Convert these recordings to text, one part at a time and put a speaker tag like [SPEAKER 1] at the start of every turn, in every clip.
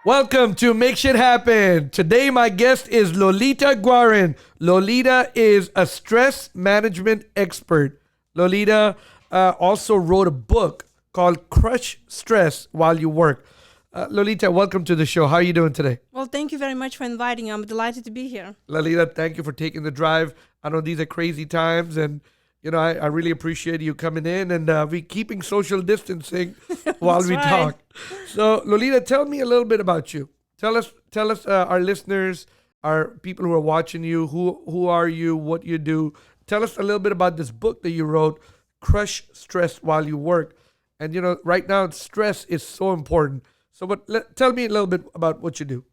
[SPEAKER 1] Welcome to Make Shit Happen. Today, my guest is Lolita Guarin. Lolita is a stress management expert. Lolita also wrote a book called Crush Stress While You Work. Lolita, welcome to the show. How are you doing today?
[SPEAKER 2] Well, thank you very much for inviting. I'm delighted to be here.
[SPEAKER 1] Lolita, thank you for taking the drive. I know these are crazy times, and I really appreciate you coming in, and we keeping social distancing while we talk. So, Lolita, tell me a little bit about you. Tell us, our listeners, our people who are watching you, who are you, what you do. Tell us a little bit about this book that you wrote, Crush Stress While You Work. And right now, stress is so important. So, tell me a little bit about what you do.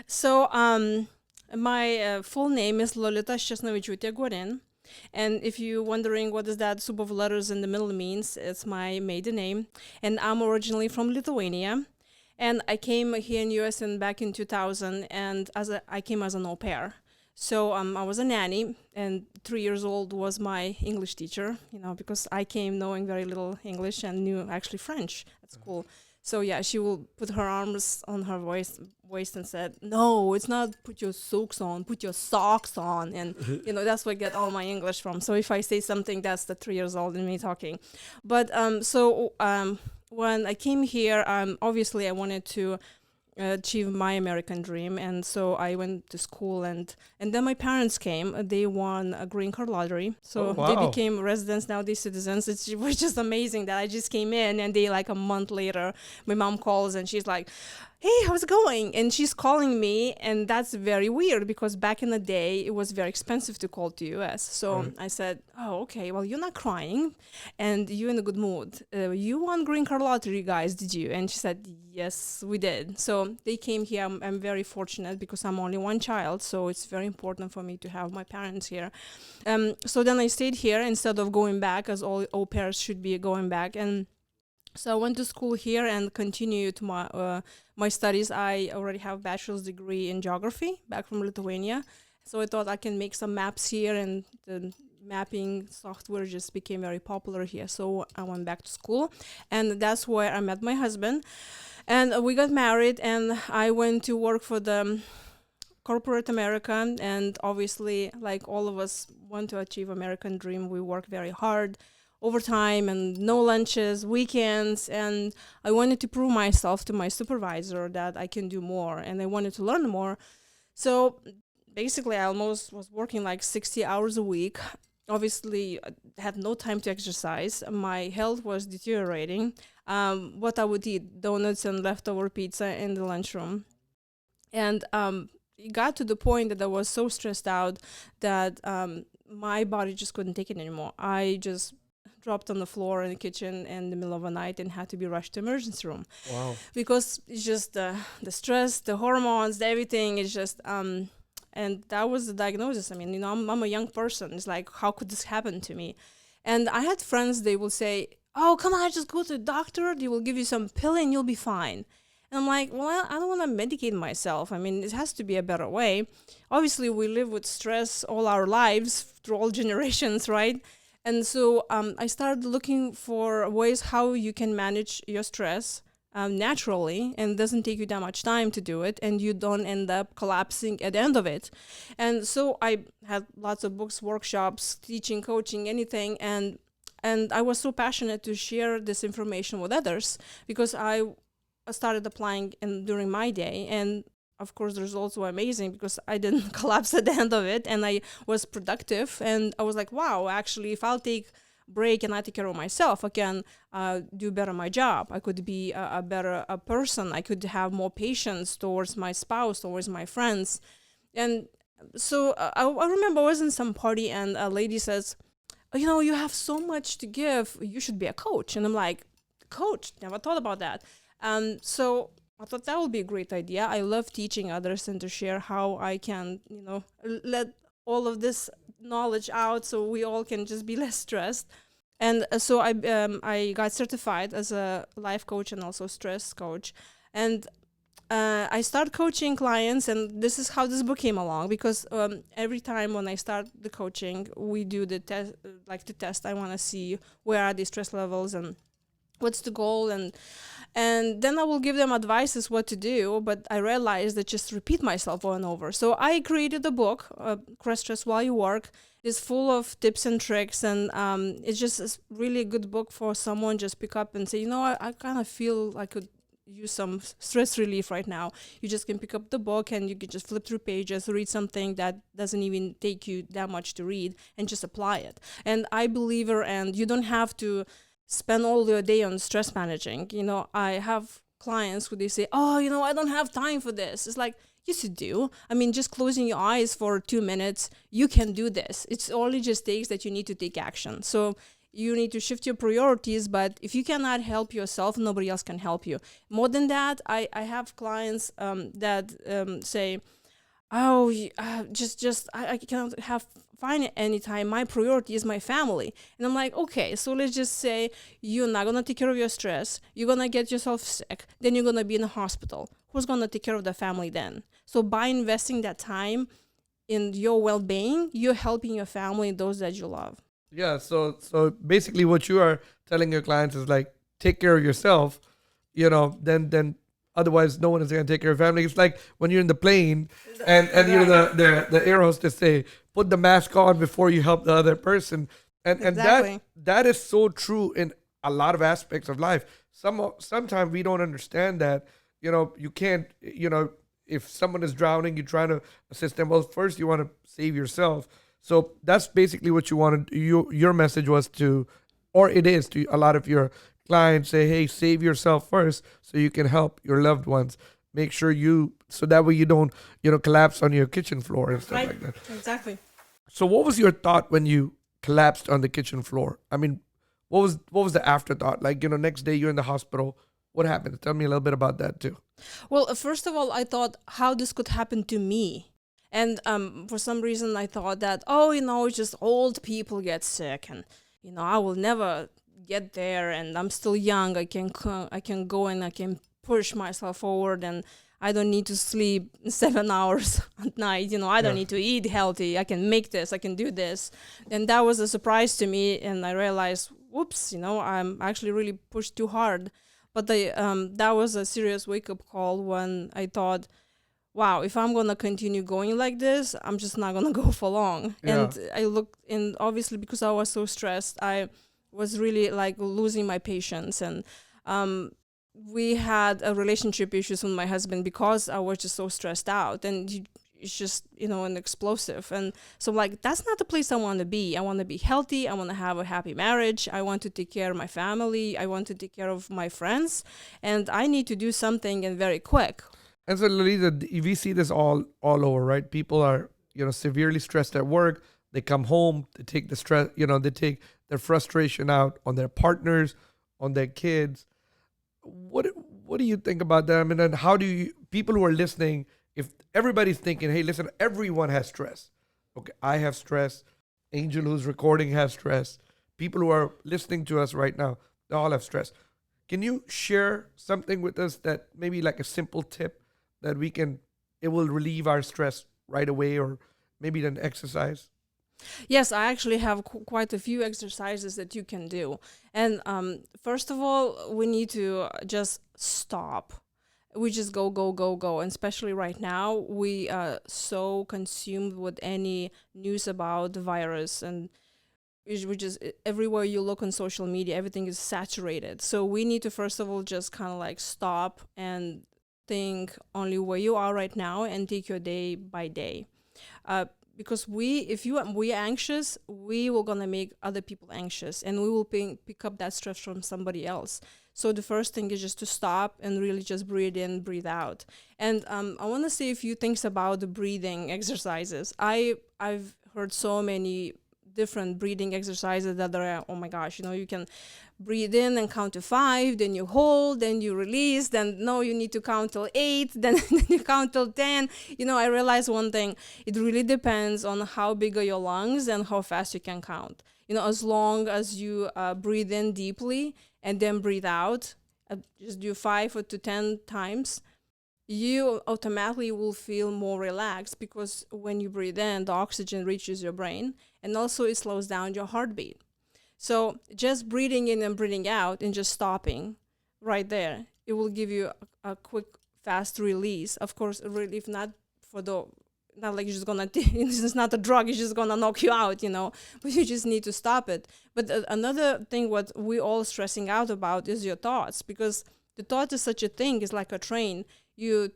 [SPEAKER 2] So, my full name is Lolita Guarin. And if you're wondering what is that soup of letters in the middle means, it's my maiden name. And I'm originally from Lithuania. And I came here in US back in 2000, and I came as an au pair. So I was a nanny, and 3 years old was my English teacher, because I came knowing very little English and knew actually French at school. So yeah, she will put her arms on her waist and said, "No, it's not put your socks on, put your socks on." And that's where I get all my English from. So if I say something, that's the 3 years old in me talking. But when I came here, obviously I wanted to achieve my American dream, and so I went to school, and then my parents came. They won a green card lottery, so they became residents, now they're citizens. It was just amazing that I just came in, and they, like, a month later, my mom calls and she's like, "Hey, how's it going?" And she's calling me, and that's very weird because back in the day it was very expensive to call to US. So I said, "Oh, okay, well, you're not crying and you're in a good mood. You won green card lottery, guys, did you?" And she said, "Yes, we did." So they came here. I'm very fortunate because I'm only one child, so it's very important for me to have my parents here. So then I stayed here instead of going back, as all au pairs should be going back. And so I went to school here and continued my studies. I already have a bachelor's degree in geography back from Lithuania. So I thought I can make some maps here, and the mapping software just became very popular here. So I went back to school, and that's where I met my husband. And we got married, and I went to work for the corporate America. And obviously, like all of us want to achieve American dream, we work very hard, overtime, and no lunches, weekends. And I wanted to prove myself to my supervisor that I can do more, and I wanted to learn more. So basically, I almost was working like 60 hours a week. Obviously, I had no time to exercise. My health was deteriorating. What I would eat, donuts and leftover pizza in the lunchroom. And it got to the point that I was so stressed out that my body just couldn't take it anymore. I just dropped on the floor in the kitchen in the middle of the night and had to be rushed to emergency room.
[SPEAKER 1] Wow.
[SPEAKER 2] Because it's just the stress, the hormones, everything is just and that was the diagnosis. I mean, I'm a young person. It's like, how could this happen to me? And I had friends, they will say, "Oh, come on, just go to the doctor. They will give you some pill and you'll be fine." And I'm like, well, I don't want to medicate myself. I mean, it has to be a better way. Obviously, we live with stress all our lives through all generations, right? And so I started looking for ways how you can manage your stress naturally, and it doesn't take you that much time to do it, and you don't end up collapsing at the end of it. And so I had lots of books, workshops, teaching, coaching, anything, and I was so passionate to share this information with others because I started applying during my day, and of course the results were amazing because I didn't collapse at the end of it, and I was productive. And I was like, wow, actually, if I'll take break and I take care of myself, I can do better my job. I could be a better person. I could have more patience towards my spouse, towards my friends. And so I remember I was in some party, and a lady says, "You have so much to give. You should be a coach." And I'm like, "Coach? Never thought about that." So I thought that would be a great idea. I love teaching others and to share how I can, let all of this knowledge out so we all can just be less stressed. And so I got certified as a life coach and also stress coach. And I started coaching clients, and this is how this book came along, because every time when I start the coaching, we do the test, the test. I want to see where are the stress levels, and what's the goal, and then I will give them advices what to do. But I realized that just repeat myself over and over. So I created a book, Crush Stress While You Work. It's full of tips and tricks, and it's just a really good book for someone just pick up and say, I kind of feel I could use some stress relief right now. You just can pick up the book and you can just flip through pages, read something that doesn't even take you that much to read, and just apply it. And I believe her, and you don't have to spend all your day on stress managing. I have clients who they say, oh, I don't have time for this. It's like, yes, you do. I mean, just closing your eyes for 2 minutes, you can do this. It's only just takes that you need to take action. So you need to shift your priorities, but if you cannot help yourself, nobody else can help you. More than that, I have clients that say, oh, I cannot find any time. My priority is my family. And I'm like, okay, so let's just say you're not going to take care of your stress. You're going to get yourself sick. Then you're going to be in the hospital. Who's going to take care of the family then? So by investing that time in your well-being, you're helping your family and those that you love.
[SPEAKER 1] Yeah, so basically what you are telling your clients is like, take care of yourself, then otherwise no one is going to take care of family. It's like when you're in the plane and the air hostess say, put the mask on before you help the other person. And
[SPEAKER 2] Exactly.
[SPEAKER 1] that is so true in a lot of aspects of life. Sometimes we don't understand that, you can't, if someone is drowning, you're trying to assist them. Well, first you want to save yourself. So that's basically what you wanted. Your message was to, or it is to a lot of your clients, say, hey, save yourself first so you can help your loved ones. Make sure so that way you don't, collapse on your kitchen floor and stuff
[SPEAKER 2] Right.
[SPEAKER 1] like that.
[SPEAKER 2] Exactly.
[SPEAKER 1] So what was your thought when you collapsed on the kitchen floor? I mean, what was the afterthought? Like, next day you're in the hospital. What happened? Tell me a little bit about that too.
[SPEAKER 2] Well, first of all, I thought how this could happen to me. And for some reason, I thought that, just old people get sick, and I will never get there, and I'm still young. I can go and I can push myself forward, and I don't need to sleep 7 hours at night. I don't
[SPEAKER 1] Yeah.
[SPEAKER 2] need to eat healthy. I can make this. I can do this, and that was a surprise to me. And I realized, whoops, I'm actually really pushed too hard. But that was a serious wake up call when I thought, wow, if I'm gonna continue going like this, I'm just not gonna go for long.
[SPEAKER 1] Yeah.
[SPEAKER 2] And I looked, and obviously because I was so stressed, I was really like losing my patience, and we had a relationship issues with my husband because I was just so stressed out, and it's just an explosive. And so like that's not the place I want to be. I want to be healthy. I want to have a happy marriage. I want to take care of my family. I want to take care of my friends, and I need to do something and very quick.
[SPEAKER 1] And so, Lolita, we see this all over, right? People are, severely stressed at work. They come home, they take the stress, they take their frustration out on their partners, on their kids. What do you think about them? And then how do people who are listening, if everybody's thinking, hey, listen, everyone has stress. Okay, I have stress. Angel who's recording has stress. People who are listening to us right now, they all have stress. Can you share something with us that maybe like a simple tip that it will relieve our stress right away, or maybe an exercise?
[SPEAKER 2] Yes, I actually have quite a few exercises that you can do. And first of all, we need to just stop. We just go, go, go, go. And especially right now, we are so consumed with any news about the virus, and we just everywhere you look on social media, everything is saturated. So we need to first of all just kind of like stop and think only where you are right now and take your day by day. Because we are anxious, we will gonna make other people anxious, and we will pick up that stress from somebody else. So the first thing is just to stop and really just breathe in, breathe out. And I want to say a few things about the breathing exercises. I've heard so many different breathing exercises that are, oh my gosh, you can breathe in and count to 5, then you hold, then you release, then no, you need to count till 8, then you count till 10. I realized one thing: it really depends on how big are your lungs and how fast you can count. As long as you breathe in deeply and then breathe out, just do 5 or to 10 times, you automatically will feel more relaxed, because when you breathe in, the oxygen reaches your brain, and also it slows down your heartbeat. So just breathing in and breathing out and just stopping right there, it will give you a quick, fast release. Of course, a relief not for the not like you're just gonna this is not a drug, it's just gonna knock you out, but you just need to stop it. But another thing what we all stressing out about is your thoughts, because the thought is such a thing. It's like a train. You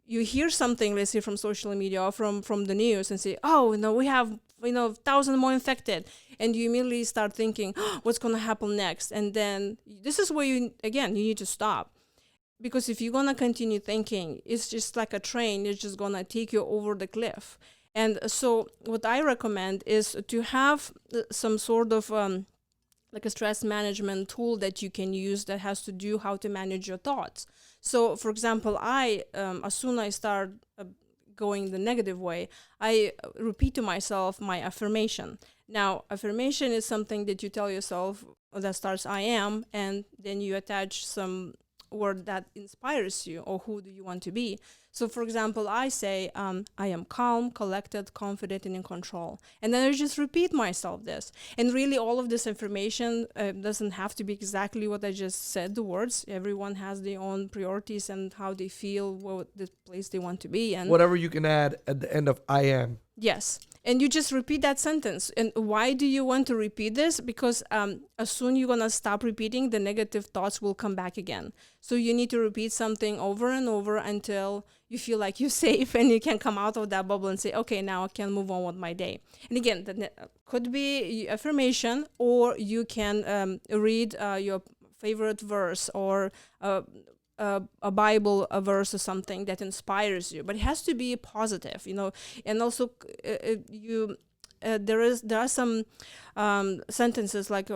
[SPEAKER 2] hear something, let's say from social media or from the news, and say, oh, we have 1,000 more infected, and you immediately start thinking, oh, what's going to happen next? And then this is where you need to stop, because if you're going to continue thinking, it's just like a train. It's just going to take you over the cliff. And so what I recommend is to have some sort of like a stress management tool that you can use that has to do how to manage your thoughts. So, for example, as soon as I start going the negative way, I repeat to myself my affirmation. Now, affirmation is something that you tell yourself that starts I am, and then you attach some word that inspires you, or who do you want to be. So, for example, I say, I am calm, collected, confident, and in control. And then I just repeat myself this. And really, all of this information doesn't have to be exactly what I just said, the words. Everyone has their own priorities and how they feel, what the place they want to be. And
[SPEAKER 1] whatever you can add at the end of I am.
[SPEAKER 2] Yes. And you just repeat that sentence. And why do you want to repeat this? Because as soon you're going to stop repeating, the negative thoughts will come back again. So you need to repeat something over and over until you feel like you're safe and you can come out of that bubble and say, okay, now I can move on with my day. And again, that could be affirmation, or you can read your favorite verse, or a Bible, a verse or something that inspires you, but it has to be positive, and also there are some sentences like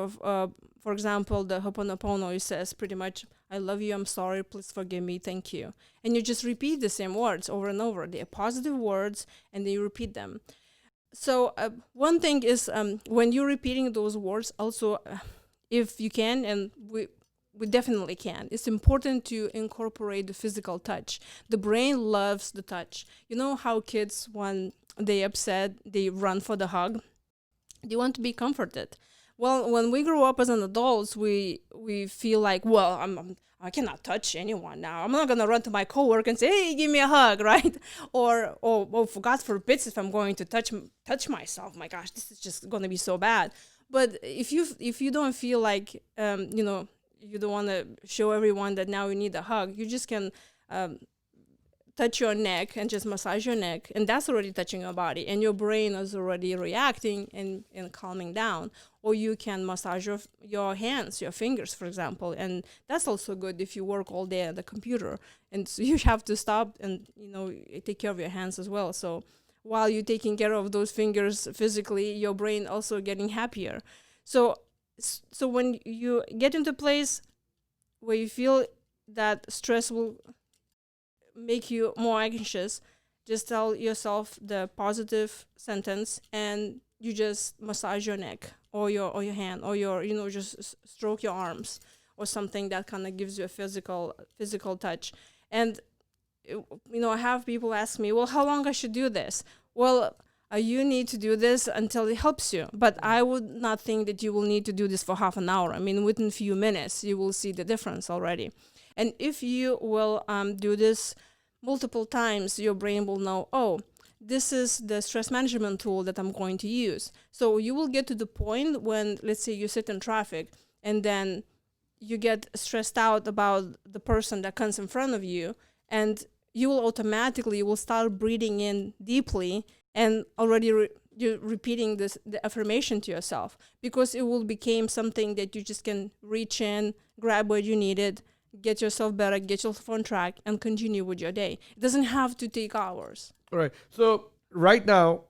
[SPEAKER 2] for example, the Ho'oponopono, it says pretty much, I love you, I'm sorry, please forgive me, thank you. And you just repeat the same words over and over. They are positive words, and then you repeat them. So one thing is, when you're repeating those words, also, if you can, and we definitely can, it's important to incorporate the physical touch. The brain loves the touch. You know how kids, when they're upset, they run for the hug? They want to be comforted. Well, when we grow up as an adults, we feel like, well, I cannot touch anyone now. I'm not going to run to my coworker and say, hey, give me a hug, right? Or for God forbids, if I'm going to touch myself, my gosh, this is just going to be so bad. But if you don't feel like, you don't want to show everyone that now you need a hug, you just can touch your neck and just massage your neck, and that's already touching your body, and your brain is already reacting and calming down. Or you can massage your hands, your fingers, for example, and that's also good if you work all day at the computer, and so you have to stop and take care of your hands as well. So while you're taking care of those fingers physically, your brain also getting happier. So when you get into a place where you feel that stress will make you more anxious, just tell yourself the positive sentence, and you just massage your neck or your hand, or just stroke your arms or something that kind of gives you a physical touch. And I have people ask me, well, how long I should do this? Well, you need to do this until it helps you. But I would not think that you will need to do this for half an hour. I mean, within a few minutes, you will see the difference already. And if you will do this multiple times, your brain will know, oh, this is the stress management tool that I'm going to use. So you will get to the point when, let's say, you sit in traffic and then you get stressed out about the person that comes in front of you, and you will start breathing in deeply and already you're repeating the affirmation to yourself, because it will become something that you just can reach in, grab what you needed, get yourself better, get yourself on track, and continue with your day. It doesn't have to take hours.
[SPEAKER 1] All right. So right now,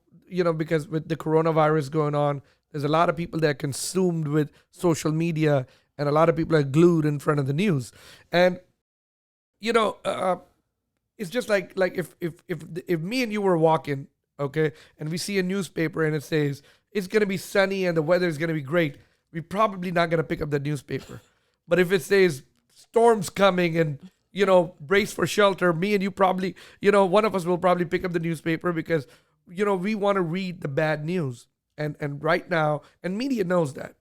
[SPEAKER 1] because with the coronavirus going on, there's a lot of people that are consumed with social media, and a lot of people are glued in front of the news. And, it's just like if me and you were walking, okay, and we see a newspaper and it says it's going to be sunny and the weather is going to be great, we're probably not going to pick up the newspaper. But if it says storms coming and, brace for shelter, me and you probably, one of us will probably pick up the newspaper because, we want to read the bad news. And right now, and media knows that.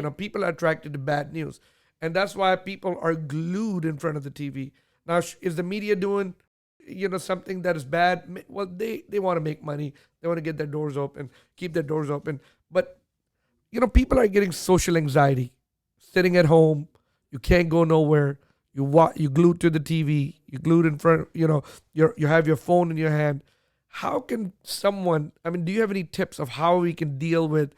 [SPEAKER 2] Right.
[SPEAKER 1] People are attracted to bad news. And that's why people are glued in front of the TV. Now, is the media doing, something that is bad? Well, they want to make money. They want to get their doors open, keep their doors open. But, people are getting social anxiety. Sitting at home, you can't go nowhere. You glued to the TV. You glued in front. You have your phone in your hand. How can someone? I mean, do you have any tips of how we can deal with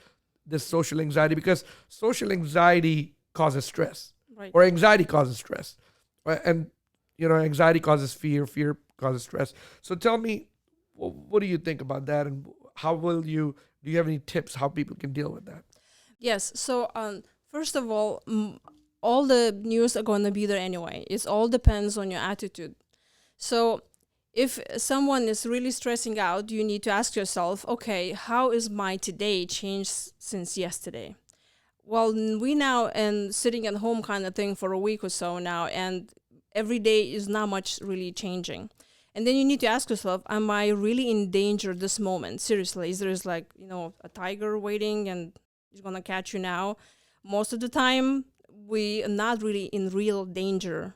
[SPEAKER 1] this social anxiety? Because social anxiety causes stress,
[SPEAKER 2] Right.
[SPEAKER 1] or anxiety causes stress, right? And anxiety causes fear. Fear causes stress. So tell me, what do you think about that, and how will you? Do you have any tips how people can deal with that?
[SPEAKER 2] Yes. So, first of all, all the news are going to be there anyway. It all depends on your attitude. So, if someone is really stressing out, you need to ask yourself, okay, how is my today changed since yesterday? Well, we now and sitting at home kind of thing for a week or so now, and every day is not much really changing. And then you need to ask yourself, am I really in danger this moment? Seriously, is there like, a tiger waiting and he's gonna catch you now? Most of the time, we are not really in real danger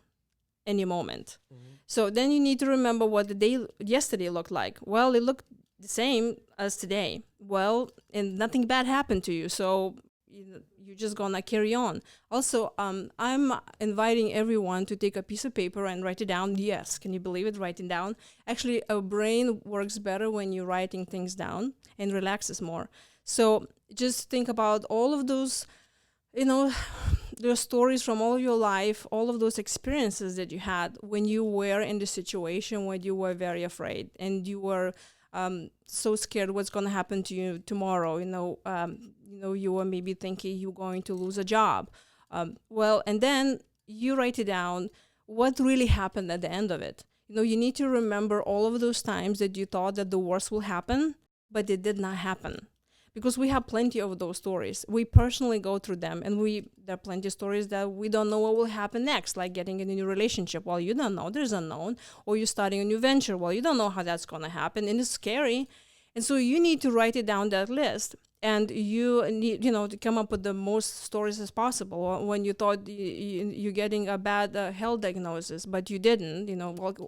[SPEAKER 2] any moment. So then you need to remember what the day yesterday looked like. Well, it looked the same as today. Well, and nothing bad happened to you. So you're just gonna carry on. Also, I'm inviting everyone to take a piece of paper and write it down. Yes, can you believe it? Writing down. Actually, our brain works better when you're writing things down and relaxes more. So just think about all of those, you know, those stories from all of your life, all of those experiences that you had when you were in the situation when you were very afraid and you were so scared what's going to happen to you tomorrow. You were maybe thinking you're going to lose a job. And then you write it down. What really happened at the end of it? You need to remember all of those times that you thought that the worst will happen, but it did not happen. Because we have plenty of those stories. We personally go through them, and there are plenty of stories that we don't know what will happen next, like getting in a new relationship. Well, you don't know, there's unknown. Or you're starting a new venture. Well, you don't know how that's going to happen, and it's scary. And so you need to write it down, that list. And you need, to come up with the most stories as possible. When you thought you're getting a bad health diagnosis, but you didn't,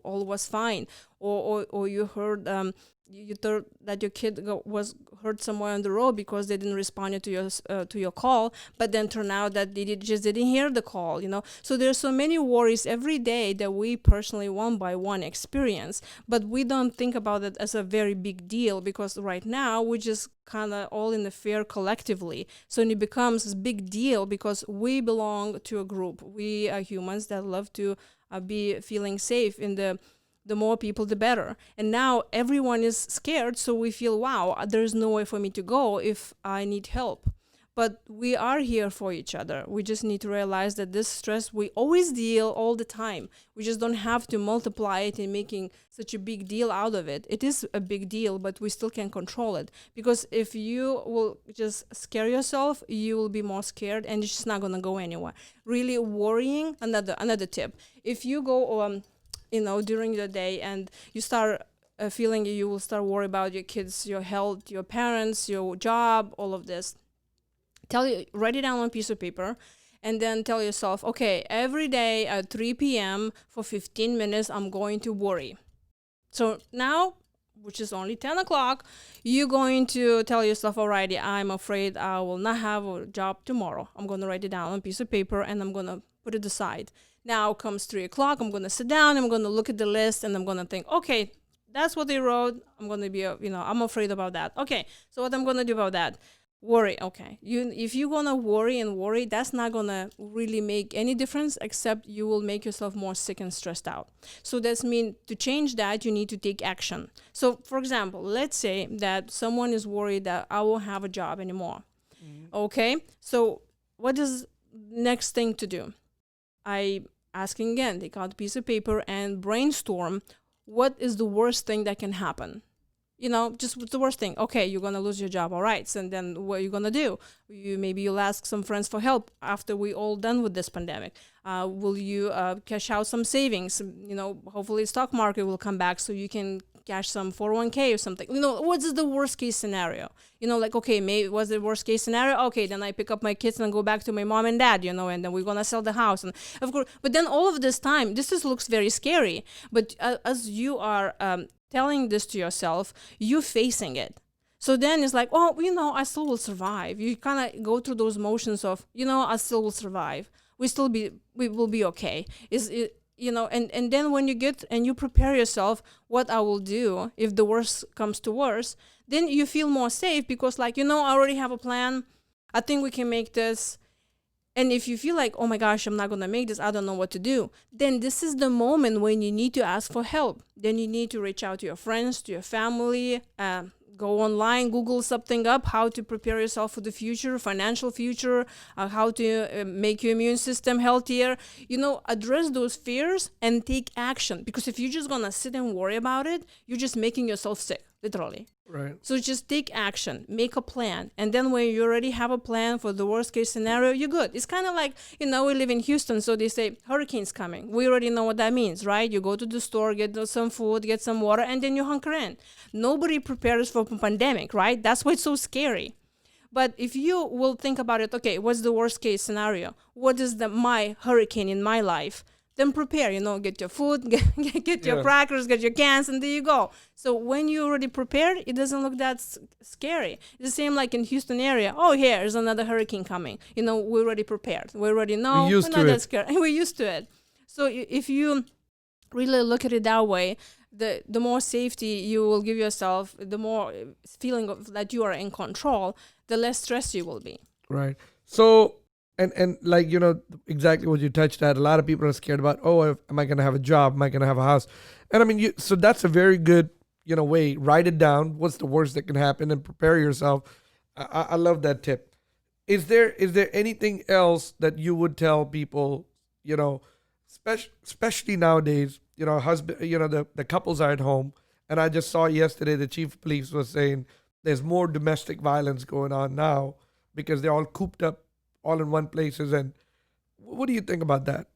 [SPEAKER 2] all was fine. Or you heard, you thought that your kid was hurt somewhere on the road because they didn't respond to your call, but then turned out that they just didn't hear the call. So there's so many worries every day that we personally one by one experience, but we don't think about it as a very big deal because right now we're just kind of all in the fear collectively. So it becomes a big deal because we belong to a group. We are humans that love to be feeling safe in the more people, the better. And now everyone is scared, so we feel, wow, there's no way for me to go if I need help. But we are here for each other. We just need to realize that this stress, we always deal all the time. We just don't have to multiply it and making such a big deal out of it. It is a big deal, but we still can control it. Because if you will just scare yourself, you will be more scared and it's just not going to go anywhere. Really worrying, another tip. If you go during the day and you start feeling you will start worry about your kids, your health, your parents, your job, all of this, write it down on a piece of paper and then tell yourself, okay, every day at 3 p.m. for 15 minutes, I'm going to worry. So now, which is only 10 o'clock, you're going to tell yourself, alrighty, I'm afraid I will not have a job tomorrow. I'm going to write it down on a piece of paper and I'm going to put it aside. Now comes 3 o'clock, I'm going to sit down, I'm going to look at the list and I'm going to think, okay, that's what they wrote. I'm going to be, I'm afraid about that. Okay, so what I'm going to do about that? Worry, okay. If you're going to worry, that's not going to really make any difference except you will make yourself more sick and stressed out. So that means to change that, you need to take action. So, for example, let's say that someone is worried that I won't have a job anymore. Mm-hmm. Okay, so what is next thing to do? I asking again, take out a piece of paper and brainstorm what is the worst thing that can happen. Just what's the worst thing? Okay, you're going to lose your job. All right. So then what are you going to do? Maybe you'll ask some friends for help after we all done with this pandemic. Will you cash out some savings? Hopefully stock market will come back so you can cash some 401k or something. What is the worst case scenario? Like, okay, maybe what's the worst case scenario? Okay, then I pick up my kids and go back to my mom and dad, and then we're gonna sell the house. And of course, but then all of this time, looks very scary. But as you are telling this to yourself, you're facing it. So then it's like, oh, I still will survive. You kind of go through those motions of, I still will survive. We will be okay. And then when you get and you prepare yourself, what I will do if the worst comes to worst, then you feel more safe because I already have a plan. I think we can make this. And if you feel like, oh my gosh, I'm not going to make this, I don't know what to do, then this is the moment when you need to ask for help. Then you need to reach out to your friends, to your family, go online, Google something up, how to prepare yourself for the future, financial future, how to make your immune system healthier. Address those fears and take action. Because if you're just going to sit and worry about it, you're just making yourself sick, literally.
[SPEAKER 1] Right.
[SPEAKER 2] So just take action, make a plan. And then when you already have a plan for the worst case scenario, you're good. It's kind of like, we live in Houston, so they say hurricane's coming. We already know what that means, right? You go to the store, get some food, get some water, and then you hunker in. Nobody prepares for a pandemic, right? That's why it's so scary. But if you will think about it, okay, what's the worst case scenario? What is my hurricane in my life? Then prepare, get your food, get your crackers, get your cans, and there you go. So when you're already prepared, it doesn't look that scary. It's the same like in Houston area. Oh, here's another hurricane coming. We're already prepared. We already know. We're not that scared. We're used to it. So if you really look at it that way, the more safety you will give yourself, the more feeling of that you are in control, the less stressed you will be.
[SPEAKER 1] Right. So... And like, exactly what you touched at, a lot of people are scared about, am I going to have a job? Am I going to have a house? And I mean, so that's a very good, way. Write it down. What's the worst that can happen and prepare yourself. I love that tip. Is there anything else that you would tell people, especially nowadays, husband, the couples are at home. And I just saw yesterday the chief of police was saying there's more domestic violence going on now because they're all cooped up all in one places. And what do you think about that?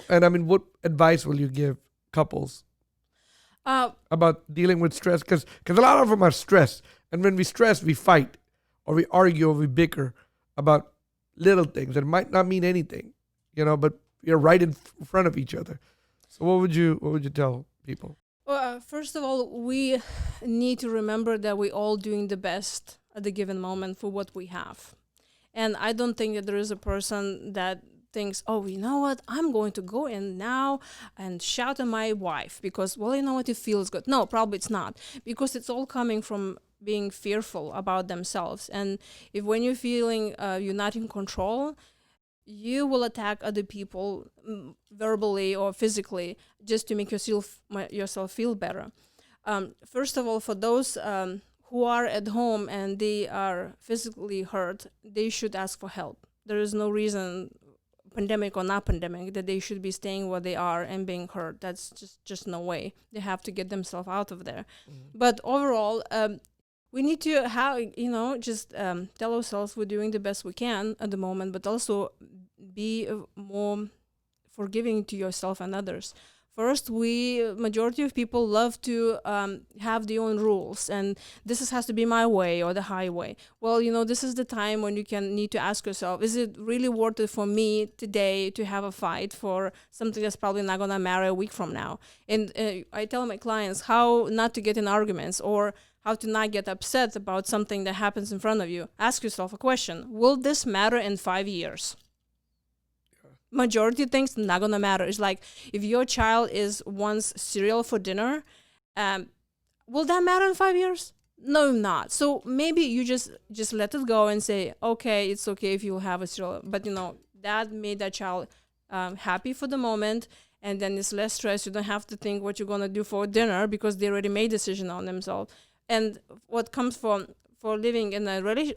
[SPEAKER 1] And I mean, what advice will you give couples about dealing with stress? Because a lot of them are stressed. And when we stress, we fight or we argue or we bicker about little things that might not mean anything, but you're right in front of each other. So what would you tell people?
[SPEAKER 2] Well, first of all, we need to remember that we're all doing the best at the given moment for what we have. And I don't think that there is a person that thinks, oh, you know what, I'm going to go in now and shout at my wife because, well, you know what, it feels good. No, probably it's not, because it's all coming from being fearful about themselves. And if when you're feeling you're not in control, you will attack other people verbally or physically just to make yourself feel better. First of all, for those who are at home and they are physically hurt, they should ask for help. There is no reason, pandemic or not pandemic, that they should be staying where they are and being hurt. That's just no way. They have to get themselves out of there. Mm-hmm. But overall, we need to tell ourselves we're doing the best we can at the moment, but also be more forgiving to yourself and others. First, majority of people love to have their own rules, and has to be my way or the highway. Well, this is the time when you need to ask yourself, is it really worth it for me today to have a fight for something that's probably not going to matter a week from now? And I tell my clients how not to get in arguments or how to not get upset about something that happens in front of you. Ask yourself a question. Will this matter in 5 years? Majority of things not gonna matter. It's like if your child wants cereal for dinner, will that matter in 5 years? No, not. So maybe you just let it go and say, okay, it's okay if you have a cereal, but that made that child happy for the moment, and then it's less stress. You don't have to think what you're gonna do for dinner because they already made a decision on themselves. And what comes for living in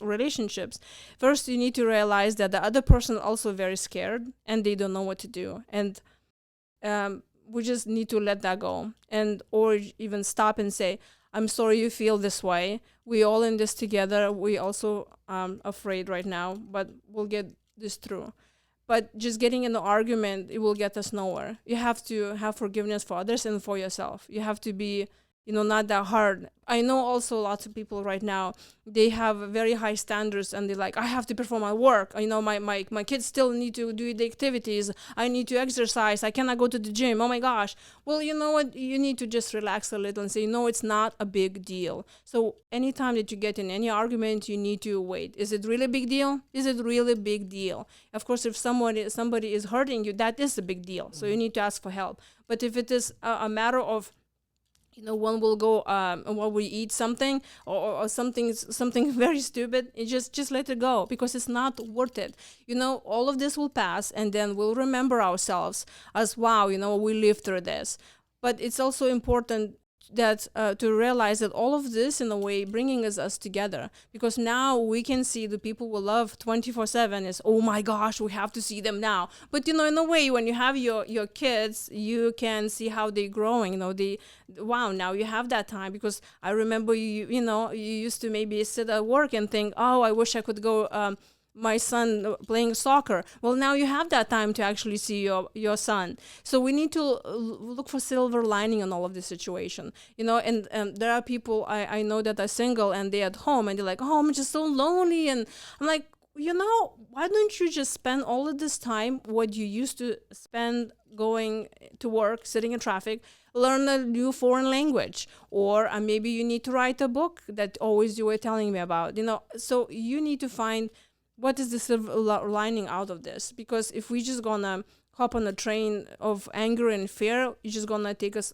[SPEAKER 2] relationships, first you need to realize that the other person also very scared and they don't know what to do, and we just need to let that go, and or even stop and say, I'm sorry you feel this way, we all in this together, we also afraid right now, but we'll get this through. But just getting in an argument, it will get us nowhere. You have to have forgiveness for others and for yourself. You have to be not that hard. I know also lots of people right now, they have very high standards and they're like, I have to perform my work. My kids still need to do the activities. I need to exercise. I cannot go to the gym. Oh my gosh. Well, you know what? You need to just relax a little and say, no, it's not a big deal. So anytime that you get in any argument, you need to wait. Is it really a big deal? Is it really a big deal? Of course, if somebody is hurting you, that is a big deal. So you need to ask for help. But if it is a matter of one will go while we eat something or something very stupid, just let it go, because it's not worth it. All of this will pass, and then we'll remember ourselves as, wow, we lived through this. But it's also important that to realize that all of this, in a way, bringing us together, because now we can see the people we love 24/7 is, oh my gosh, we have to see them now. But in a way, when you have your kids, you can see how they're growing. Wow, now you have that time. Because I remember you used to maybe sit at work and think, oh, I wish I could go my son playing soccer. Well, now you have that time to actually see your son. So we need to look for silver lining on all of this situation, and there are people I know that are single and they're at home and they're like, oh, I'm just so lonely. And I'm like, why don't you just spend all of this time, what you used to spend going to work, sitting in traffic, learn a new foreign language, or maybe you need to write a book that always you were telling me about, so you need to find what is the silver lining out of this. Because if we just gonna hop on a train of anger and fear, it's just gonna take us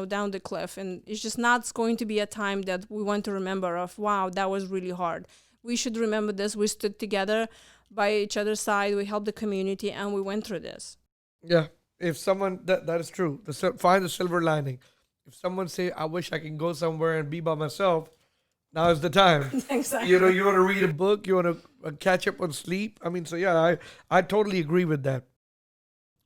[SPEAKER 2] down the cliff, and it's just not going to be a time that we want to remember of, wow, that was really hard. We should remember this. We stood together by each other's side, we helped the community, and we went through this.
[SPEAKER 1] Yeah, if someone that is true. Find the silver lining. If someone say, I wish I can go somewhere and be by myself, now is the time.
[SPEAKER 2] Exactly.
[SPEAKER 1] You want to read a book, you want to catch up on sleep. So yeah, I totally agree with that.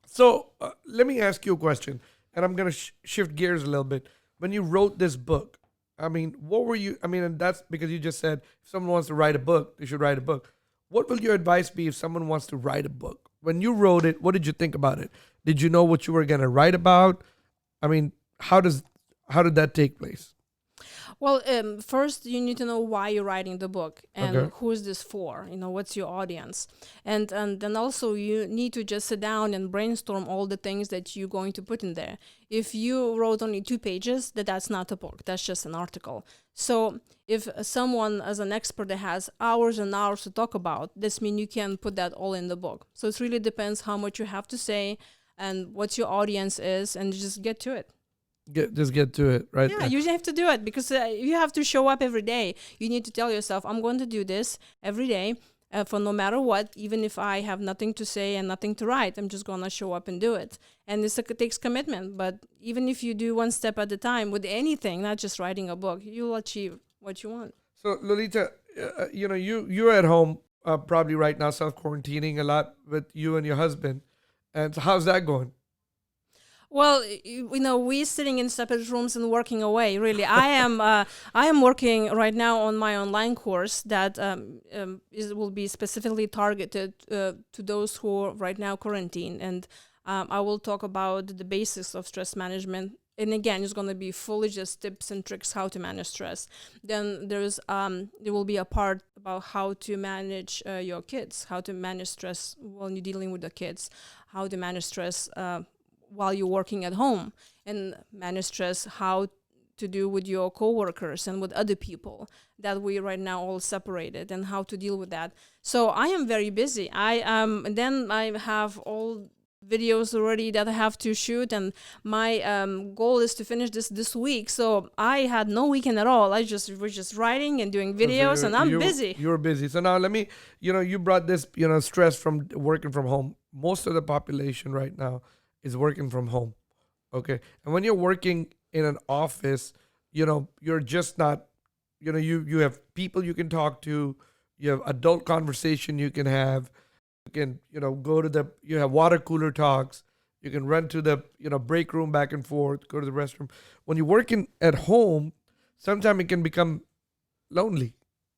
[SPEAKER 1] So let me ask you a question, and I'm going to shift gears a little bit. When you wrote this book, what were you, and that's because you just said if someone wants to write a book, they should write a book. What will your advice be if someone wants to write a book? When you wrote it, what did you think about it? Did you know what you were going to write about? How did that take place?
[SPEAKER 2] Well, first you need to know why you're writing the book and
[SPEAKER 1] Okay.
[SPEAKER 2] who is this for. What's your audience, and then also you need to just sit down and brainstorm all the things that you're going to put in there. If you wrote only 2 pages, that's not a book. That's just an article. So if someone as an expert that has hours and hours to talk about, this means you can put that all in the book. So it really depends how much you have to say and what your audience is, and just get to it.
[SPEAKER 1] Just get to it, right?
[SPEAKER 2] Yeah, you have to do it, because you have to show up every day. You need to tell yourself, I'm going to do this every day for no matter what, even if I have nothing to say and nothing to write, I'm just going to show up and do it. And it takes commitment. But even if you do one step at a time with anything, not just writing a book, you'll achieve what you want.
[SPEAKER 1] So Lolita, you're at home probably right now, self-quarantining a lot with you and your husband. And so how's that going?
[SPEAKER 2] Well, we're sitting in separate rooms and working away. Really, I am working right now on my online course that will be specifically targeted to those who are right now quarantined, and I will talk about the basics of stress management. And again, it's going to be fully just tips and tricks how to manage stress. Then there will be a part about how to manage your kids, how to manage stress when you're dealing with the kids, how to manage stress while you're working at home, and manage stress, how to do with your coworkers and with other people that we right now all separated, and how to deal with that. So I am very busy. Then I have all videos already that I have to shoot, and my goal is to finish this week. So I had no weekend at all. Was just writing and doing videos, and I'm busy.
[SPEAKER 1] You're busy. So now let me, you brought this, stress from working from home. Most of the population right now is working from home. Okay. And when you're working in an office, you're just not, you have people you can talk to, you have adult conversation you can have, you can, you have water cooler talks, you can run to the, break room back and forth, go to the restroom. When you're working at home, sometimes it can become lonely.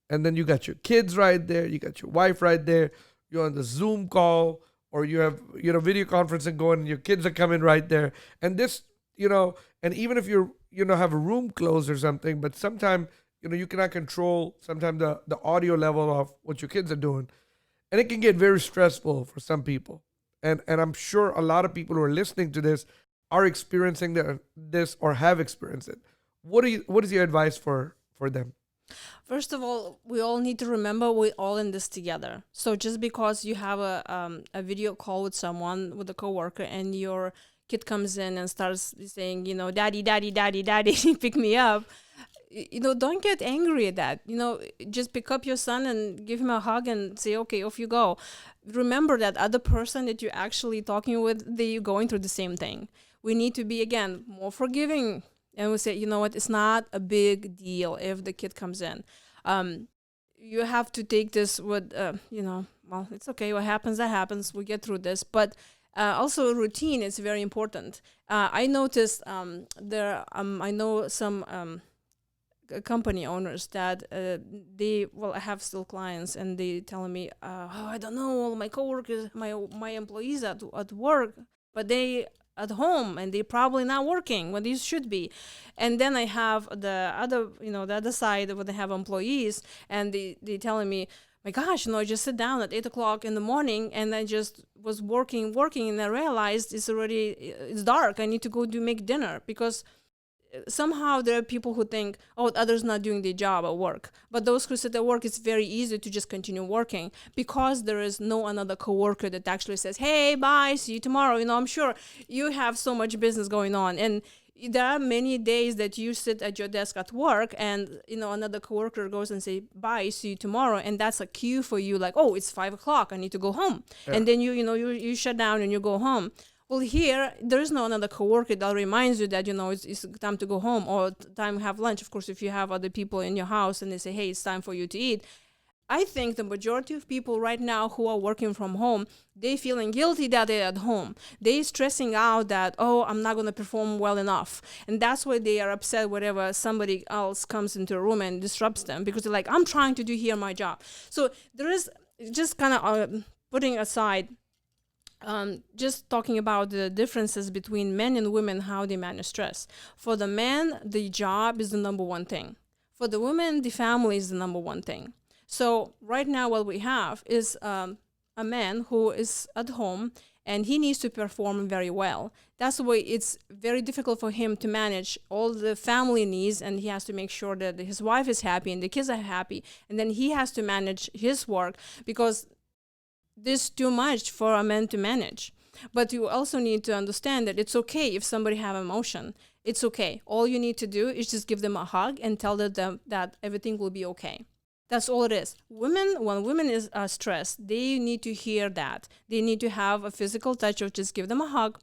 [SPEAKER 1] And then you got your kids right there, you got your wife right there, you're on the Zoom call, or you have, video conferencing going and your kids are coming right there. And this, and even if you're, have a room closed or something, but sometimes, you cannot control sometimes the audio level of what your kids are doing. And it can get very stressful for some people. And I'm sure a lot of people who are listening to this are experiencing this or have experienced it. What is your advice for them?
[SPEAKER 2] First of all, we all need to remember we're all in this together. So just because you have a video call with someone, with a coworker, and your kid comes in and starts saying, daddy, daddy, daddy, daddy, pick me up, don't get angry at that. Just pick up your son and give him a hug and say, okay, off you go. Remember that other person that you're actually talking with, they're going through the same thing. We need to be, again, more forgiving. And we say, you know what, it's not a big deal if the kid comes in. You have to take this with, well, it's okay. What happens, that happens. We get through this. But also routine is very important. I noticed I know some company owners that I have still clients, and they telling me, I don't know, all my coworkers, my employees at work, but they at home and they're probably not working when these should be. And then I have the other side where they have employees, and they telling me, my gosh, I just sit down at 8 o'clock in the morning and I just was working, and I realized it's dark. I need to go make dinner, because somehow there are people who think, others not doing their job at work. But those who sit at work, it's very easy to just continue working, because there is no another coworker that actually says, hey, bye, see you tomorrow. I'm sure you have so much business going on, and there are many days that you sit at your desk at work and another coworker goes and say, bye, see you tomorrow, and that's a cue for you, like, it's 5 o'clock, I need to go home. Yeah. And then you shut down and you go home. Well, here, there is no another coworker that reminds you that, it's time to go home or time to have lunch. Of course, if you have other people in your house and they say, hey, it's time for you to eat. I think the majority of people right now who are working from home, they feeling guilty that they're at home. They stressing out that, I'm not going to perform well enough. And that's why they are upset whenever somebody else comes into a room and disrupts them, because they're like, I'm trying to do here my job. So there is just kind of putting aside, just talking about the differences between men and women, how they manage stress. For the man, the job is the number one thing. For the women, the family is the number one thing. So right now what we have is a man who is at home and he needs to perform very well. That's why it's very difficult for him to manage all the family needs, and he has to make sure that his wife is happy and the kids are happy, and then he has to manage his work, because this is too much for a man to manage. But you also need to understand that it's okay if somebody have emotion. It's okay. All you need to do is just give them a hug and tell them that everything will be okay. That's all it is. When women is stressed, they need to hear that. They need to have a physical touch, or just give them a hug,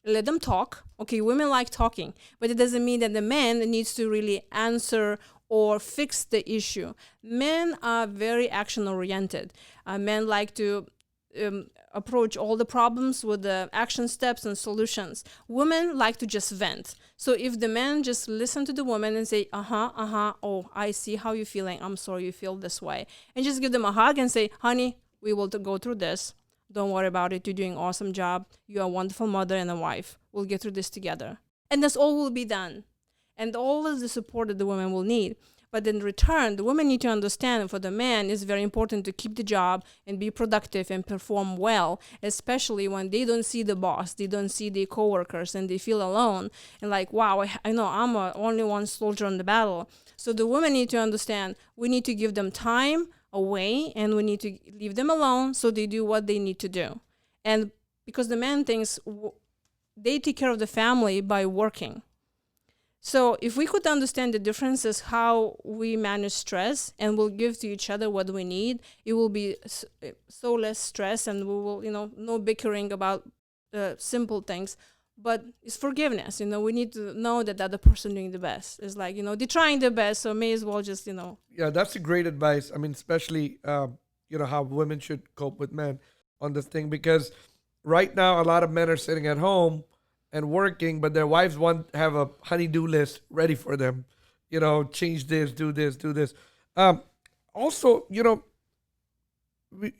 [SPEAKER 2] let them talk. Okay, women like talking, but it doesn't mean that the man needs to really answer or fix the issue. Men are very action-oriented. Men like to approach all the problems with the action steps and solutions. Women like to just vent. So if the man just listen to the woman and say, oh, I see how you're feeling. I'm sorry you feel this way. And just give them a hug and say, honey, we will go through this. Don't worry about it. You're doing an awesome job. You're a wonderful mother and a wife. We'll get through this together. And that's all will be done. And all of the support that the woman will need. But in return, the women need to understand, for the man, it's very important to keep the job and be productive and perform well, especially when they don't see the boss, they don't see the coworkers, and they feel alone. And like, wow, I know I'm only one soldier on the battle. So the women need to understand, we need to give them time away, and we need to leave them alone so they do what they need to do. And because the man thinks they take care of the family by working. So if we could understand the differences, how we manage stress, and we'll give to each other what we need, it will be so less stress, and we will, no bickering about simple things. But it's forgiveness. We need to know that the other person doing the best. It's like, they're trying their best, so may as well just,
[SPEAKER 1] Yeah, that's a great advice. I mean, especially, how women should cope with men on this thing, because right now a lot of men are sitting at home and working, but their wives have a honey-do list ready for them. Change this, do this, do this. Also,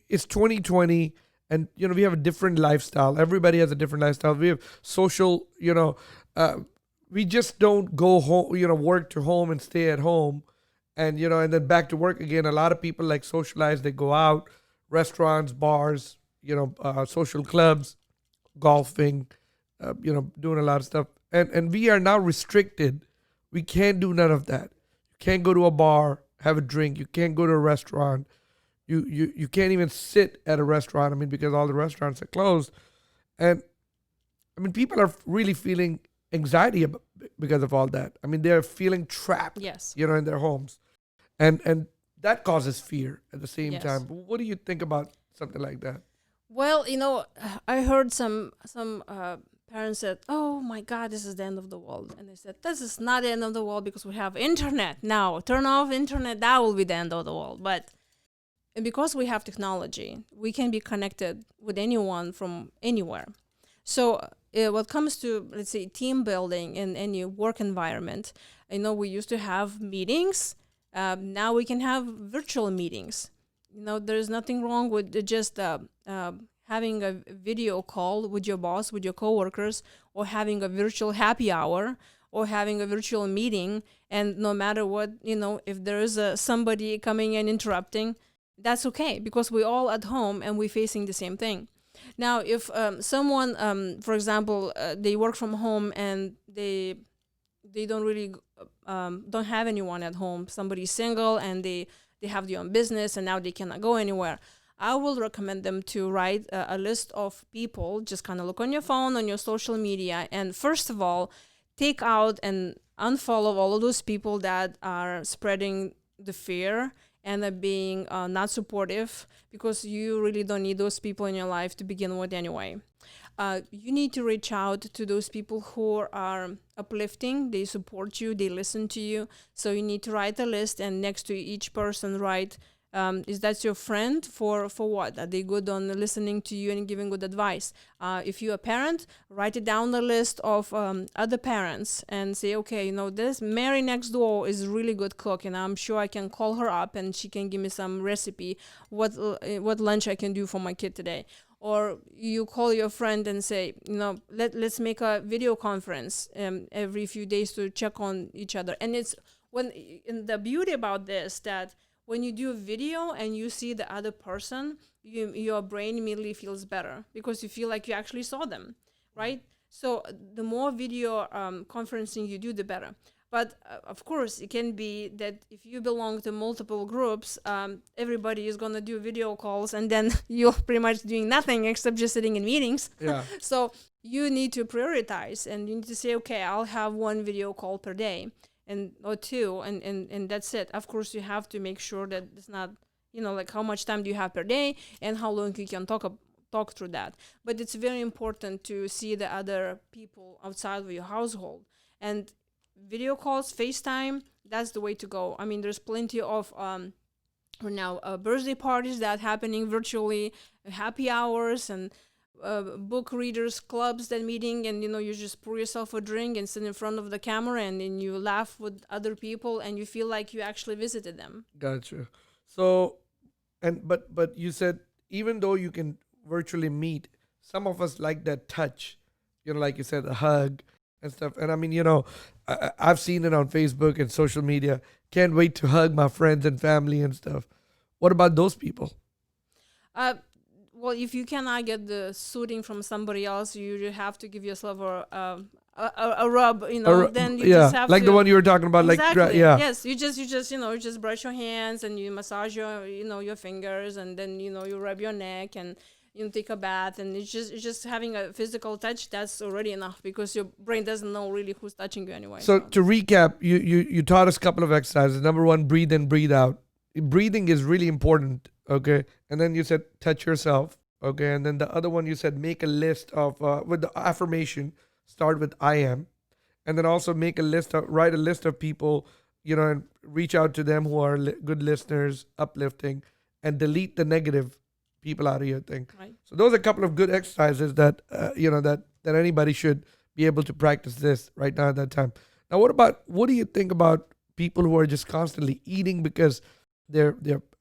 [SPEAKER 1] it's 2020, and we have a different lifestyle. Everybody has a different lifestyle. We have social, we just don't go home, work to home and stay at home, and and then back to work again. A lot of people like socialize. They go out, restaurants, bars, social clubs, golfing, doing a lot of stuff. And we are now restricted. We can't do none of that. You can't go to a bar, have a drink. You can't go to a restaurant. You can't even sit at a restaurant. I mean, because all the restaurants are closed. And I mean, people are really feeling anxiety because of all that. I mean, they're feeling trapped,
[SPEAKER 2] Yes.
[SPEAKER 1] in their homes. And that causes fear at the same
[SPEAKER 2] Yes.
[SPEAKER 1] time. What do you think about something like that?
[SPEAKER 2] Well, I heard some parents said, "Oh my God, this is the end of the world," and they said, "This is not the end of the world because we have internet now. Turn off internet, that will be the end of the world." But because we have technology, we can be connected with anyone from anywhere. So, what comes to, let's say, team building in any work environment, we used to have meetings. Now we can have virtual meetings. There's nothing wrong with just having a video call with your boss, with your coworkers, or having a virtual happy hour, or having a virtual meeting. And no matter what, if there is somebody coming and interrupting, that's okay, because we're all at home and we're facing the same thing. Now, if someone, for example, they work from home and they don't really don't have anyone at home, somebody's single and they have their own business and now they cannot go anywhere, I will recommend them to write a list of people. Just kind of look on your phone, on your social media, and first of all, take out and unfollow all of those people that are spreading the fear and are being not supportive, because you really don't need those people in your life to begin with anyway. You need to reach out to those people who are uplifting. They support you, they listen to you. So you need to write a list, and next to each person write, is that your friend? For what? Are they good on listening to you and giving good advice? If you're a parent, write it down the list of other parents and say, okay, this Mary next door is a really good cook, and I'm sure I can call her up and she can give me some recipe, what lunch I can do for my kid today. Or you call your friend and say, let's make a video conference every few days to check on each other. And the beauty about this, that when you do a video and you see the other person, your brain immediately feels better because you feel like you actually saw them, right? So the more video conferencing you do, the better. But of course, it can be that if you belong to multiple groups, everybody is going to do video calls, and then you're pretty much doing nothing except just sitting in meetings.
[SPEAKER 1] Yeah.
[SPEAKER 2] So you need to prioritize, and you need to say, okay, I'll have one video call per day, or two, and that's it. Of course, you have to make sure that it's not, like how much time do you have per day and how long you can talk through that. But it's very important to see the other people outside of your household. And video calls, FaceTime, that's the way to go. I mean, there's plenty of now birthday parties that happening virtually, happy hours, and book readers clubs that meeting, and you just pour yourself a drink and sit in front of the camera, and then you laugh with other people and you feel like you actually visited them.
[SPEAKER 1] Gotcha. So, but you said even though you can virtually meet, some of us like that touch, like you said, a hug and stuff. And I mean, I've seen it on Facebook and social media. Can't wait to hug my friends and family and stuff. What about those people?
[SPEAKER 2] Well, if you cannot get the soothing from somebody else, you have to give yourself a rub, then you just have
[SPEAKER 1] like
[SPEAKER 2] to,
[SPEAKER 1] the one you were talking about,
[SPEAKER 2] exactly.
[SPEAKER 1] yeah.
[SPEAKER 2] Yes, you just brush your hands and you massage your fingers, and then you rub your neck and take a bath, and it's just having a physical touch. That's already enough, because your brain doesn't know really who's touching you anyway.
[SPEAKER 1] So to recap, you taught us a couple of exercises. Number one, breathe in, breathe out. Breathing is really important. Okay, and then you said touch yourself. Okay, and then the other one you said make a list of with the affirmation. Start with I am, and then also write a list of people, and reach out to them who are good listeners, uplifting, and delete the negative people out of your thing.
[SPEAKER 2] Right.
[SPEAKER 1] So those are a couple of good exercises that that anybody should be able to practice this right now at that time. Now, what do you think about people who are just constantly eating because they're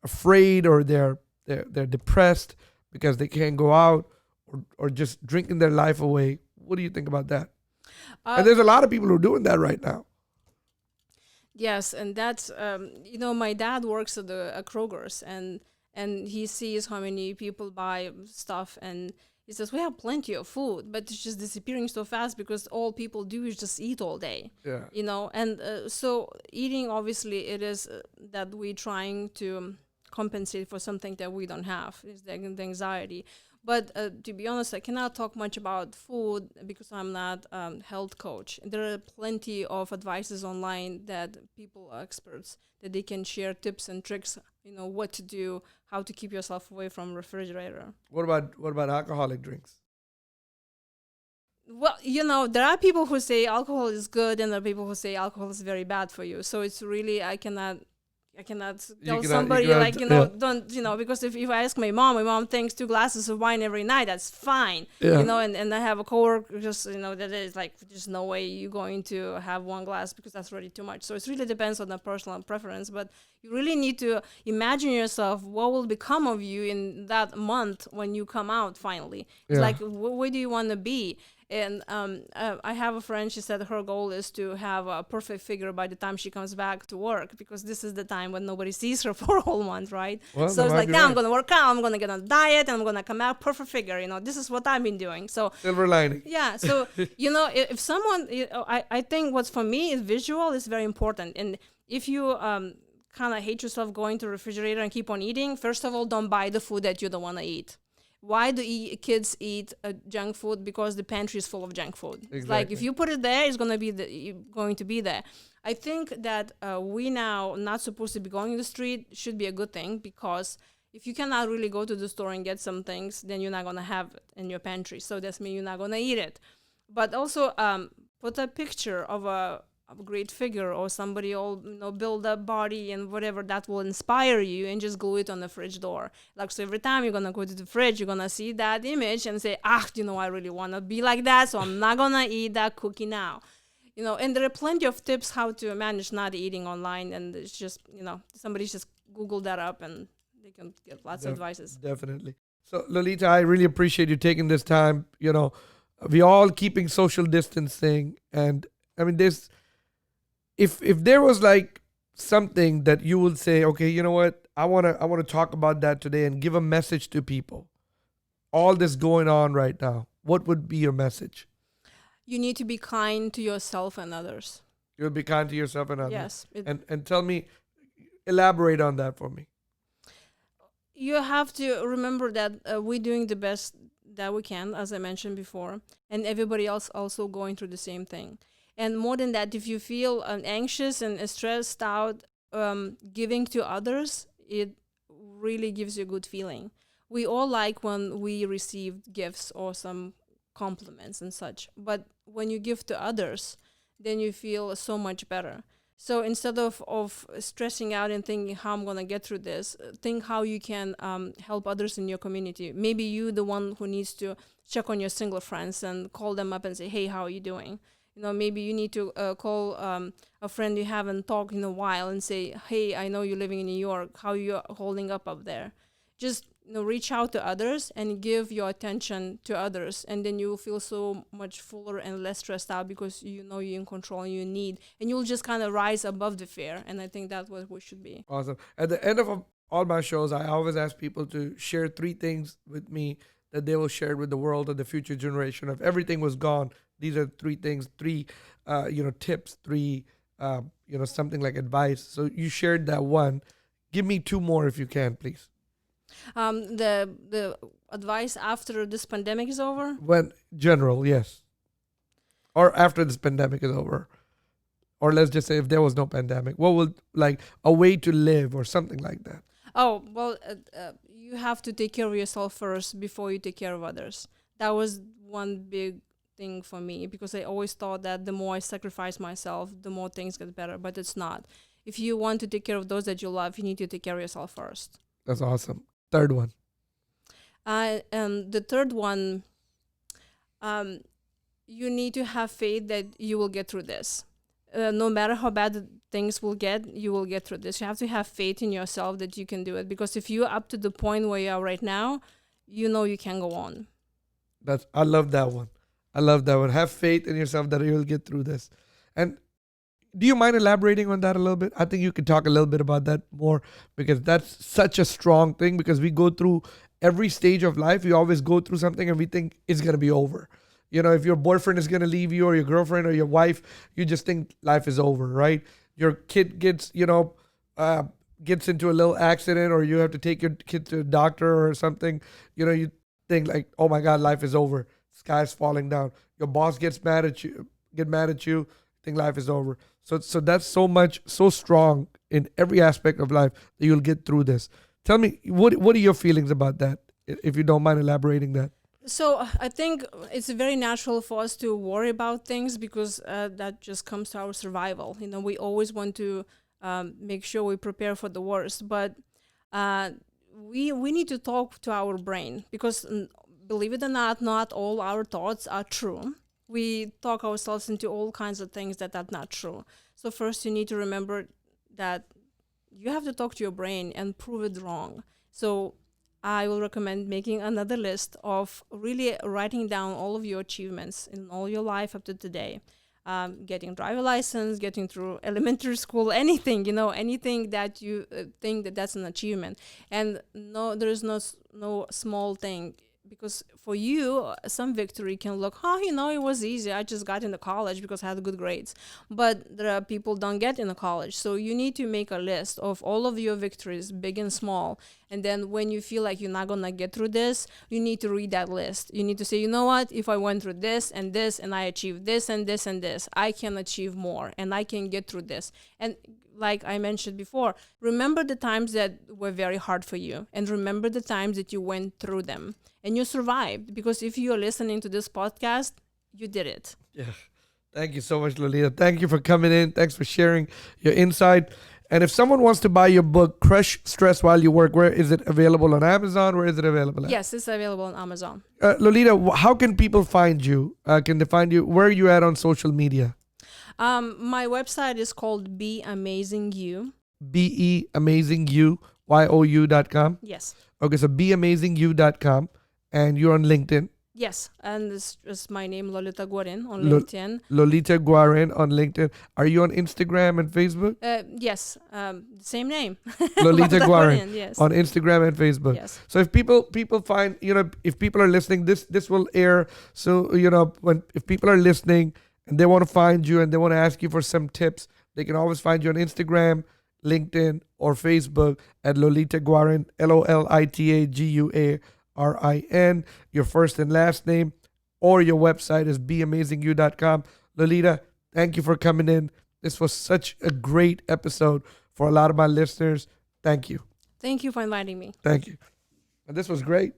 [SPEAKER 1] afraid, or they're depressed because they can't go out, or just drinking their life away? What do you think about that? And there's a lot of people who are doing that right now.
[SPEAKER 2] Yes, and that's my dad works at the Kroger's, and he sees how many people buy stuff, and he says we have plenty of food, but it's just disappearing so fast because all people do is just eat all day.
[SPEAKER 1] Yeah.
[SPEAKER 2] And so eating, obviously, it is that we're trying to compensate for something that we don't have, is the anxiety. But to be honest, I cannot talk much about food because I'm not health coach. There are plenty of advices online that people are experts that they can share tips and tricks, what to do, how to keep yourself away from refrigerator.
[SPEAKER 1] What about alcoholic drinks?
[SPEAKER 2] Well, there are people who say alcohol is good, and there are people who say alcohol is very bad for you. So it's really I cannot tell somebody don't, because if I ask my mom thinks 2 glasses of wine every night, that's fine.
[SPEAKER 1] Yeah.
[SPEAKER 2] And I have a coworker just, that is like, there's no way you're going to have 1 glass because that's already too much. So it really depends on the personal preference, but you really need to imagine yourself what will become of you in that month when you come out finally. It's like, where do you want to be? And I have a friend, she said her goal is to have a perfect figure by the time she comes back to work, because this is the time when nobody sees her for a whole month, right?
[SPEAKER 1] Well,
[SPEAKER 2] so it's like, now I'm going to work out, I'm going to get on a diet, and I'm going to come out perfect figure. This is what I've been doing. So
[SPEAKER 1] silver lining.
[SPEAKER 2] Yeah. So, if someone, I think what's for me is visual is very important. And if you kind of hate yourself going to the refrigerator and keep on eating, first of all, don't buy the food that you don't want to eat. Why do kids eat junk food? Because the pantry is full of junk food.
[SPEAKER 1] Exactly.
[SPEAKER 2] It's like if you put it there, it's going to be there. I think that we now not supposed to be going in the street should be a good thing, because if you cannot really go to the store and get some things, then you're not going to have it in your pantry. So that's mean you're not going to eat it. But also put a picture of a great figure or somebody all build up body and whatever that will inspire you, and just glue it on the fridge door. Like, so every time you're gonna go to the fridge, you're gonna see that image and say, I really want to be like that, so I'm not gonna eat that cookie now. And there are plenty of tips how to manage not eating online, and it's just somebody just Google that up and they can get lots of advices.
[SPEAKER 1] Definitely. So Lolita, I really appreciate you taking this time. We all keeping social distancing, and I mean this. If there was like something that you would say, okay, you know what, I wanna talk about that today and give a message to people. All this going on right now, what would be your message?
[SPEAKER 2] You need to be kind to yourself and others.
[SPEAKER 1] You would be kind to yourself and others.
[SPEAKER 2] Yes.
[SPEAKER 1] And tell me, elaborate on that for me.
[SPEAKER 2] You have to remember that we're doing the best that we can, as I mentioned before, and everybody else also going through the same thing. And more than that, if you feel anxious and stressed out, giving to others, it really gives you a good feeling. We all like when we receive gifts or some compliments and such. But when you give to others, then you feel so much better. So instead of stressing out and thinking how I'm going to get through this, think how you can help others in your community. Maybe you the one who needs to check on your single friends and call them up and say, hey, how are you doing? Maybe you need to call a friend you haven't talked in a while and say, hey, I know you're living in New York. How are you holding up there? Just reach out to others and give your attention to others. And then you will feel so much fuller and less stressed out because you're in control and you need. And you'll just kind of rise above the fear. And I think that's what we should be.
[SPEAKER 1] Awesome. At the end of all my shows, I always ask people to share 3 things with me that they will share with the world or the future generation. If everything was gone, these are 3 things, 3, tips, 3, something like advice. So you shared that one. Give me 2 more if you can, please.
[SPEAKER 2] The advice after this pandemic is over?
[SPEAKER 1] When general, yes. Or after this pandemic is over. Or let's just say if there was no pandemic, what would, like, a way to live or something like that?
[SPEAKER 2] Oh, well, you have to take care of yourself first before you take care of others. That was one big thing for me, because I always thought that the more I sacrifice myself, the more things get better, but it's not. If you want to take care of those that you love, you need to take care of yourself first.
[SPEAKER 1] That's awesome. Third one.
[SPEAKER 2] The third one, you need to have faith that you will get through this. No matter how bad things will get, you will get through this. You have to have faith in yourself that you can do it, because if you're up to the point where you are right now, you can go on.
[SPEAKER 1] I love that one. I love that one. Have faith in yourself that you'll get through this. And do you mind elaborating on that a little bit? I think you could talk a little bit about that more because that's such a strong thing because we go through every stage of life. We always go through something and we think it's going to be over. If your boyfriend is going to leave you or your girlfriend or your wife, you just think life is over, right? Your kid gets into a little accident or you have to take your kid to a doctor or something. You think like, oh my God, life is over. Sky's falling down. Your boss gets mad at you, think life is over. So that's so strong in every aspect of life that you'll get through this. Tell me, what are your feelings about that, if you don't mind elaborating that?
[SPEAKER 2] So I think it's very natural for us to worry about things because that just comes to our survival. We always want to make sure we prepare for the worst, but we need to talk to our brain because believe it or not all our thoughts are true. We talk ourselves into all kinds of things that are not true. So first you need to remember that you have to talk to your brain and prove it wrong. So I will recommend making another list of really writing down all of your achievements in all your life up to today. Getting driver license, getting through elementary school, anything, anything that you think that's an achievement. And no, there is no small thing. Because for you, some victory can look, it was easy. I just got into college because I had good grades. But there are people don't get into college. So you need to make a list of all of your victories, big and small. And then when you feel like you're not going to get through this, you need to read that list. You need to say, you know what? If I went through this and I achieved this and this and this, I can achieve more and I can get through this. And like I mentioned before, remember the times that were very hard for you and remember the times that you went through them and you survived, because if you're listening to this podcast, you did it.
[SPEAKER 1] Yeah. Thank you so much, Lolita. Thank you for coming in. Thanks for sharing your insight. And if someone wants to buy your book, Crush Stress While You Work, where is it available on Amazon? Where is it available at?
[SPEAKER 2] Yes, it's available on Amazon.
[SPEAKER 1] Lolita, how can people find you? Can they find you? Where are you at on social media?
[SPEAKER 2] My website is called Be Amazing You.
[SPEAKER 1] BeAmazingYou.com.
[SPEAKER 2] Yes.
[SPEAKER 1] Okay, so BeAmazingYou.com, and you're on LinkedIn.
[SPEAKER 2] Yes, and this is my name, Lolita Guarin, on LinkedIn.
[SPEAKER 1] Lolita Guarin on LinkedIn. Are you on Instagram and Facebook?
[SPEAKER 2] Yes, same name.
[SPEAKER 1] Lolita Guarin,
[SPEAKER 2] yes.
[SPEAKER 1] on Instagram and Facebook.
[SPEAKER 2] Yes.
[SPEAKER 1] So if people find, if people are listening, this will air. So, if people are listening and they want to find you and they want to ask you for some tips, they can always find you on Instagram, LinkedIn, or Facebook at Lolita Guarin, LolitaGuarin, your first and last name, or your website is BeAmazingYou.com. Lolita, thank you for coming in. This was such a great episode for a lot of my listeners. Thank you.
[SPEAKER 2] Thank you for inviting me.
[SPEAKER 1] Thank you. And this was great.